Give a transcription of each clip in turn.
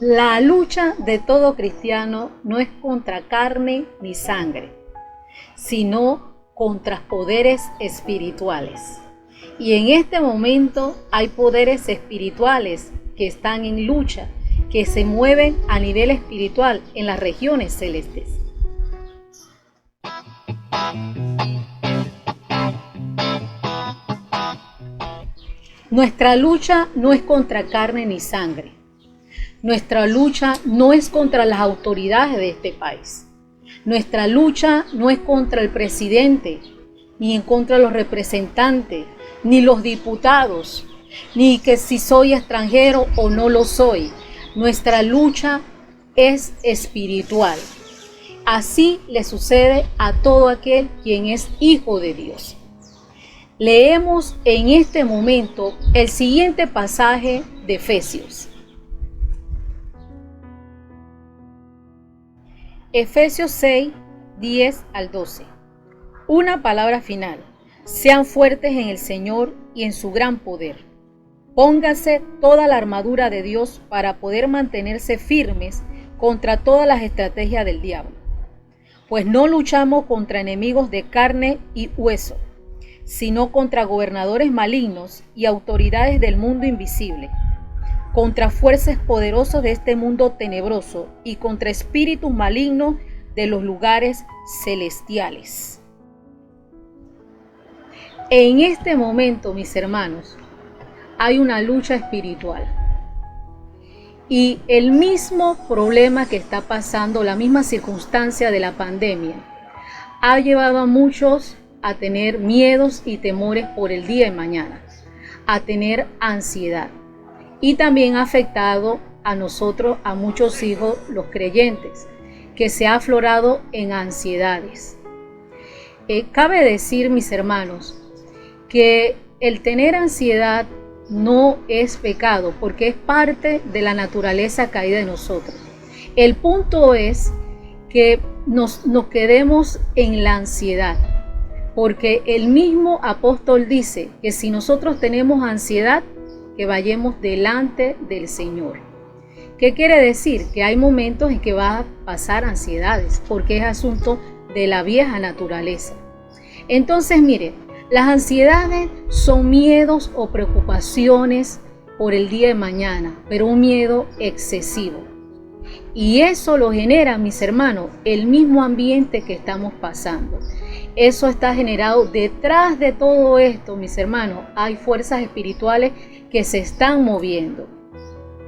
La lucha de todo cristiano no es contra carne ni sangre, sino contra poderes espirituales. Y en este momento hay poderes espirituales que están en lucha, que se mueven a nivel espiritual en las regiones celestes. Nuestra lucha no es contra carne ni sangre. Nuestra lucha no es contra las autoridades de este país. Nuestra lucha no es contra el presidente, ni en contra de los representantes, ni los diputados, ni que si soy extranjero o no lo soy. Nuestra lucha es espiritual. Así le sucede a todo aquel quien es hijo de Dios. Leemos en este momento el siguiente pasaje de Efesios. Efesios 6, 10 al 12. Una palabra final. Sean fuertes en el Señor y en su gran poder. Pónganse toda la armadura de Dios para poder mantenerse firmes contra todas las estrategias del diablo. Pues no luchamos contra enemigos de carne y hueso, sino contra gobernadores malignos y autoridades del mundo invisible, contra fuerzas poderosas de este mundo tenebroso y contra espíritus malignos de los lugares celestiales. En este momento, mis hermanos, hay una lucha espiritual. Y el mismo problema que está pasando, la misma circunstancia de la pandemia, ha llevado a muchos a tener miedos y temores por el día de mañana, a tener ansiedad. Y también ha afectado a nosotros, a muchos hijos, los creyentes, que se ha aflorado en ansiedades. Cabe decir, mis hermanos, que el tener ansiedad no es pecado, porque es parte de la naturaleza caída de nosotros. El punto es que nos quedemos en la ansiedad, porque el mismo apóstol dice que si nosotros tenemos ansiedad, que vayamos delante del Señor. ¿Qué quiere decir? Que hay momentos en que va a pasar ansiedades, porque es asunto de la vieja naturaleza. Entonces, mire, las ansiedades son miedos o preocupaciones por el día de mañana, pero un miedo excesivo. Y eso lo genera, mis hermanos, el mismo ambiente que estamos pasando. Eso está generado detrás de todo esto, mis hermanos. Hay fuerzas espirituales que se están moviendo.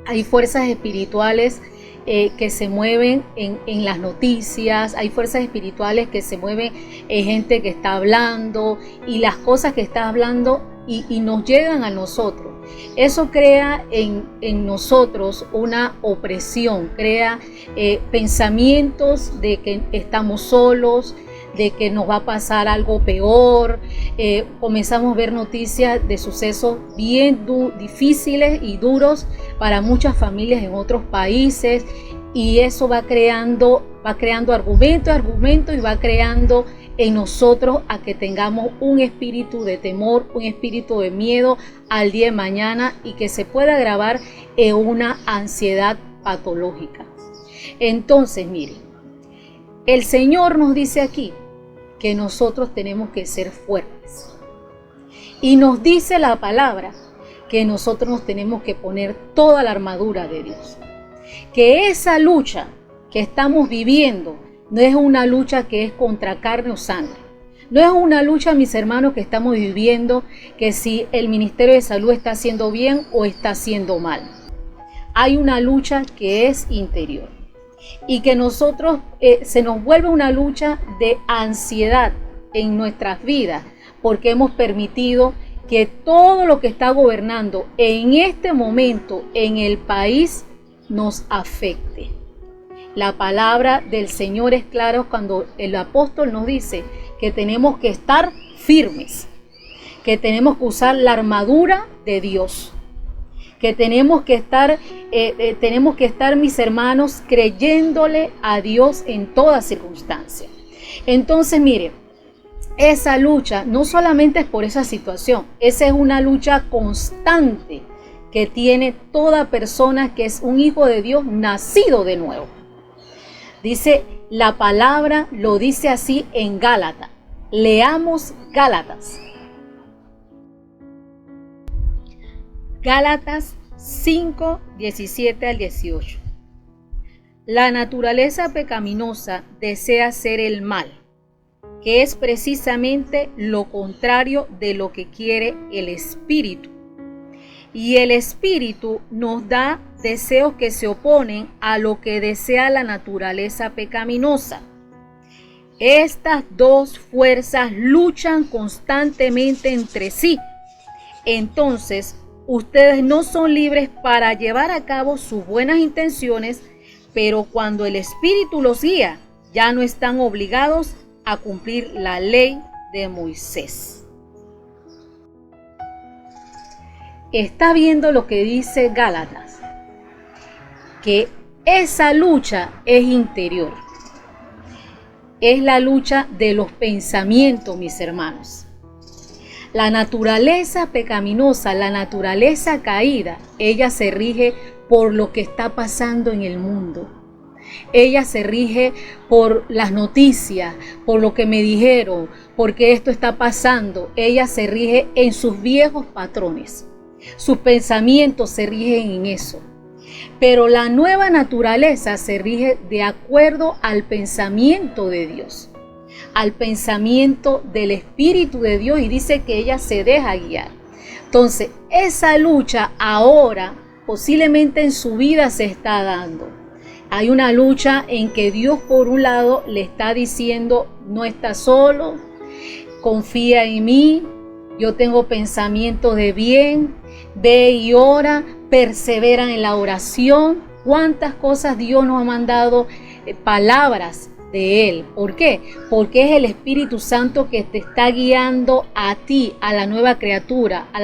Hay fuerzas espirituales que se mueven en las noticias. Hay fuerzas espirituales que se mueven en gente que está hablando y las cosas que está hablando y nos llegan a nosotros. Eso crea en nosotros una opresión, crea pensamientos de que estamos solos, de que nos va a pasar algo peor. Comenzamos a ver noticias de sucesos bien difíciles y duros para muchas familias en otros países, y eso va creando argumento y va creando en nosotros a que tengamos un espíritu de temor, un espíritu de miedo al día de mañana, y que se pueda agravar en una ansiedad patológica. Entonces, miren, el Señor nos dice aquí que nosotros tenemos que ser fuertes. Y nos dice la palabra que nosotros nos tenemos que poner toda la armadura de Dios. Que esa lucha que estamos viviendo no es una lucha que es contra carne o sangre. No es una lucha, mis hermanos, que estamos viviendo que si el Ministerio de Salud está haciendo bien o está haciendo mal. Hay una lucha que es interior. Y que nosotros se nos vuelve una lucha de ansiedad en nuestras vidas, porque hemos permitido que todo lo que está gobernando en este momento en el país nos afecte. La palabra del Señor es clara cuando el apóstol nos dice que tenemos que estar firmes, que tenemos que usar la armadura de Dios, que tenemos que estar, mis hermanos, creyéndole a Dios en toda circunstancia. Entonces, mire, esa lucha no solamente es por esa situación, esa es una lucha constante que tiene toda persona que es un hijo de Dios nacido de nuevo. Dice, la palabra lo dice así en Gálatas. Leamos Gálatas. Gálatas 5, 17 al 18. La naturaleza pecaminosa desea hacer el mal, que es precisamente lo contrario de lo que quiere el Espíritu. Y el Espíritu nos da deseos que se oponen a lo que desea la naturaleza pecaminosa. Estas dos fuerzas luchan constantemente entre sí. Entonces, ustedes no son libres para llevar a cabo sus buenas intenciones, pero cuando el Espíritu los guía, ya no están obligados a cumplir la ley de Moisés. Está viendo lo que dice Gálatas, que esa lucha es interior. Es la lucha de los pensamientos, mis hermanos. La naturaleza pecaminosa, la naturaleza caída, ella se rige por lo que está pasando en el mundo. Ella se rige por las noticias, por lo que me dijeron, porque esto está pasando. Ella se rige en sus viejos patrones. Sus pensamientos se rigen en eso. Pero la nueva naturaleza se rige de acuerdo al pensamiento de Dios, al pensamiento del Espíritu de Dios, y dice que ella se deja guiar. Entonces, esa lucha ahora posiblemente en su vida se está dando. Hay una lucha en que Dios por un lado le está diciendo, no estás solo, confía en mí, yo tengo pensamientos de bien, ve y ora, persevera en la oración. Cuántas cosas Dios nos ha mandado, palabras de Él. ¿Por qué? Porque es el Espíritu Santo que te está guiando a ti, a la nueva criatura, a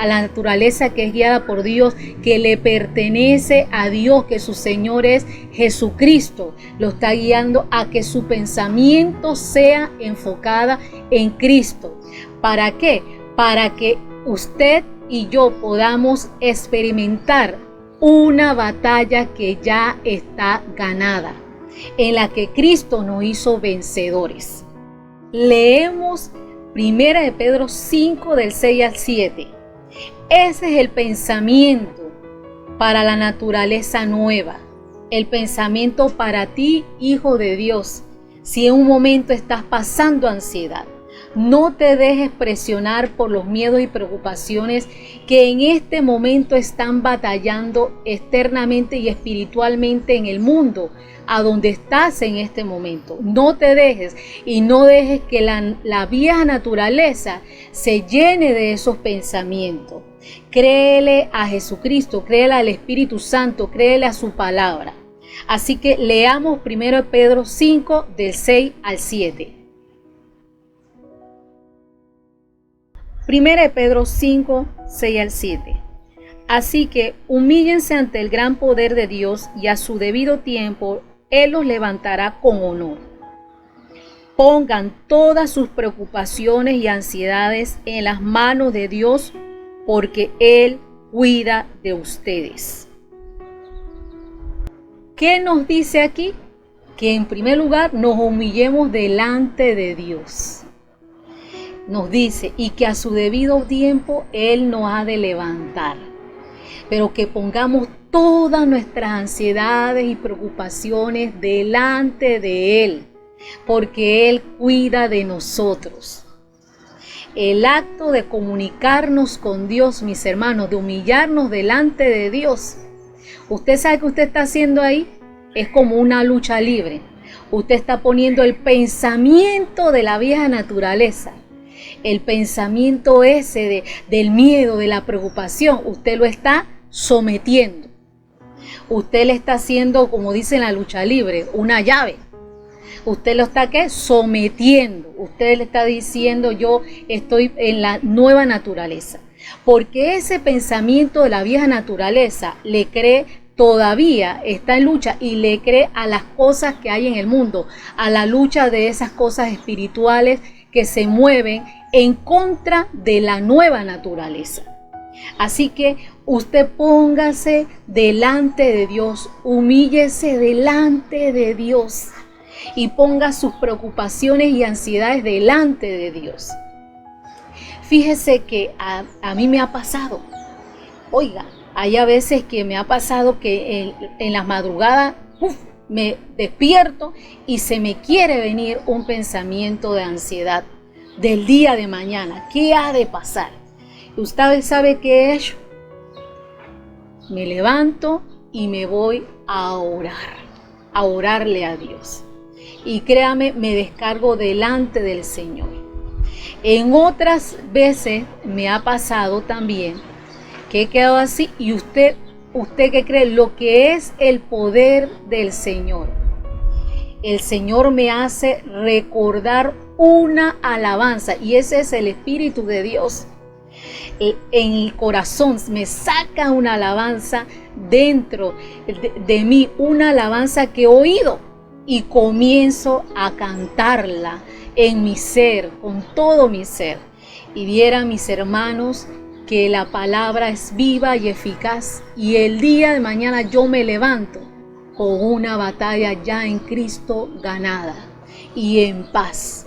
la naturaleza que es guiada por Dios, que le pertenece a Dios, que su Señor es Jesucristo. Lo está guiando a que su pensamiento sea enfocada en Cristo. ¿Para qué? Para que usted y yo podamos experimentar una batalla que ya está ganada, en la que Cristo nos hizo vencedores. Leemos 1 de Pedro 5 del 6 al 7. Ese es el pensamiento para la naturaleza nueva, el pensamiento para ti, hijo de Dios. Si en un momento estás pasando ansiedad, no te dejes presionar por los miedos y preocupaciones que en este momento están batallando externamente y espiritualmente en el mundo, a donde estás en este momento. No te dejes y no dejes que la vieja naturaleza se llene de esos pensamientos. Créele a Jesucristo, créele al Espíritu Santo, créele a su palabra. Así que leamos 1 Pedro 5 del 6 al 7. 1 Pedro 5, 6 al 7. Así que humíllense ante el gran poder de Dios y a su debido tiempo Él los levantará con honor. Pongan todas sus preocupaciones y ansiedades en las manos de Dios, porque Él cuida de ustedes. ¿Qué nos dice aquí? Que en primer lugar nos humillemos delante de Dios. Nos dice, y que a su debido tiempo Él nos ha de levantar. Pero que pongamos todas nuestras ansiedades y preocupaciones delante de Él, porque Él cuida de nosotros. El acto de comunicarnos con Dios, mis hermanos, de humillarnos delante de Dios, usted sabe que usted está haciendo ahí, es como una lucha libre. Usted está poniendo el pensamiento de la vieja naturaleza, el pensamiento ese del miedo, de la preocupación, usted lo está sometiendo. Usted le está haciendo, como dice en la lucha libre, una llave. Usted lo está ¿qué? Sometiendo. Usted le está diciendo, yo estoy en la nueva naturaleza. Porque ese pensamiento de la vieja naturaleza le cree, todavía está en lucha y le cree a las cosas que hay en el mundo, a la lucha de esas cosas espirituales que se mueven en contra de la nueva naturaleza. Así que usted póngase delante de Dios, humíllese delante de Dios y ponga sus preocupaciones y ansiedades delante de Dios. Fíjese que a mí me ha pasado, oiga, hay a veces que me ha pasado que en las madrugadas me despierto y se me quiere venir un pensamiento de ansiedad del día de mañana. ¿Qué ha de pasar? ¿Usted sabe qué he hecho? Me levanto y me voy a orarle a Dios. Y créame, me descargo delante del Señor. En otras veces me ha pasado también que he quedado así y usted ¿qué cree? Lo que es el poder del Señor. El Señor me hace recordar una alabanza y ese es el Espíritu de Dios. En el corazón me saca una alabanza dentro de mí, una alabanza que he oído y comienzo a cantarla en mi ser, con todo mi ser. Y vieran mis hermanos que la palabra es viva y eficaz y el día de mañana yo me levanto con una batalla ya en Cristo ganada y en paz,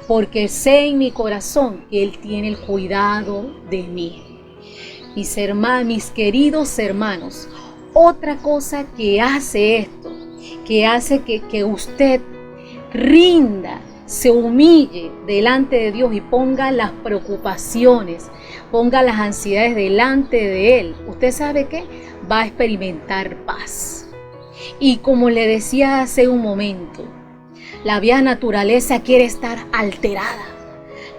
porque sé en mi corazón que Él tiene el cuidado de mí. Mis hermanos, mis queridos hermanos, otra cosa que hace esto, que hace que usted rinda, se humille delante de Dios y ponga las preocupaciones, ponga las ansiedades delante de Él, ¿usted sabe qué? Va a experimentar paz. Y como le decía hace un momento, la vieja naturaleza quiere estar alterada.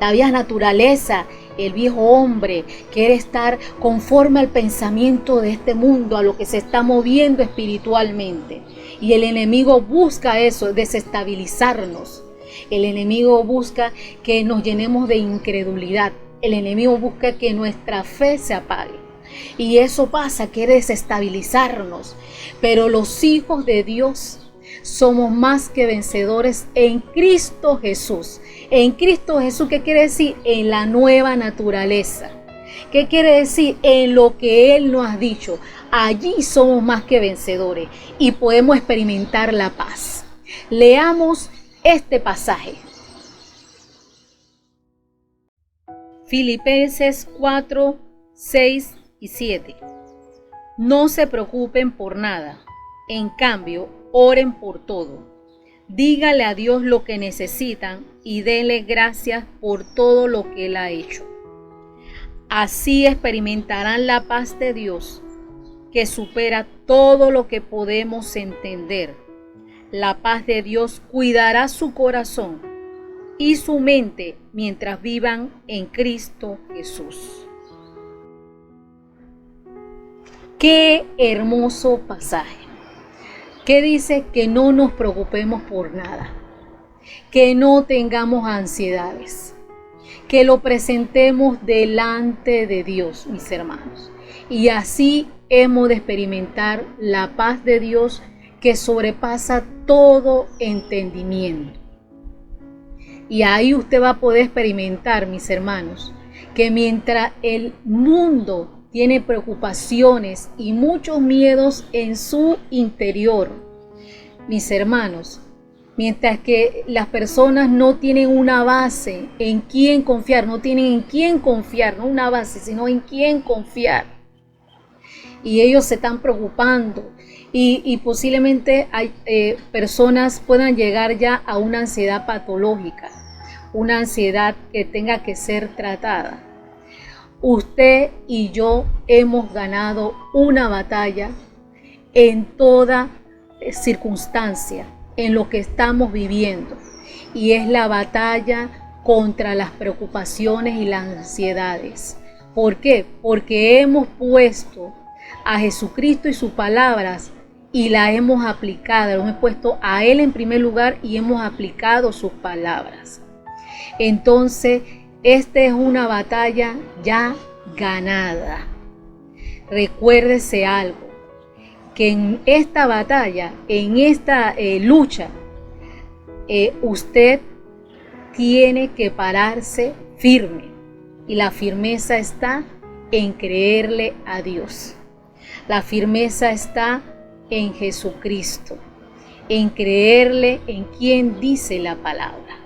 La vieja naturaleza, el viejo hombre, quiere estar conforme al pensamiento de este mundo, a lo que se está moviendo espiritualmente. Y el enemigo busca eso, desestabilizarnos. El enemigo busca que nos llenemos de incredulidad. El enemigo busca que nuestra fe se apague. Y eso pasa, quiere desestabilizarnos. Pero los hijos de Dios somos más que vencedores en Cristo Jesús. En Cristo Jesús, ¿qué quiere decir? En la nueva naturaleza. ¿Qué quiere decir? En lo que Él nos ha dicho. Allí somos más que vencedores y podemos experimentar la paz. Leamos este pasaje. Filipenses 4, 6 y 7. No se preocupen por nada. En cambio, oren por todo. Dígale a Dios lo que necesitan y denle gracias por todo lo que Él ha hecho. Así experimentarán la paz de Dios, que supera todo lo que podemos entender. La paz de Dios cuidará su corazón y su mente mientras vivan en Cristo Jesús. Qué hermoso pasaje. Que dice que no nos preocupemos por nada, que no tengamos ansiedades, que lo presentemos delante de Dios, mis hermanos. Y así hemos de experimentar la paz de Dios que sobrepasa todo entendimiento. Y ahí usted va a poder experimentar, mis hermanos, que mientras el mundo tiene preocupaciones y muchos miedos en su interior, mis hermanos, mientras que las personas no tienen una base en quién confiar, no tienen en quién confiar, no una base, sino en quién confiar. Y ellos se están preocupando y posiblemente hay personas puedan llegar ya a una ansiedad patológica, una ansiedad que tenga que ser tratada. Usted y yo hemos ganado una batalla en toda circunstancia, en lo que estamos viviendo, y es la batalla contra las preocupaciones y las ansiedades. ¿Por qué? Porque hemos puesto a Jesucristo y sus palabras y la hemos aplicado, lo hemos puesto a Él en primer lugar y hemos aplicado sus palabras. Entonces, esta es una batalla ya ganada. Recuérdese algo, que en esta batalla, en esta lucha, usted tiene que pararse firme. Y la firmeza está en creerle a Dios. La firmeza está en Jesucristo, en creerle en quien dice la palabra.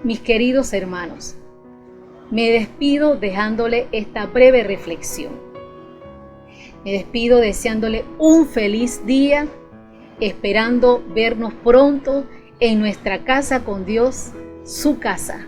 Mis queridos hermanos, me despido dejándole esta breve reflexión. Me despido deseándole un feliz día, esperando vernos pronto en nuestra casa con Dios, su casa.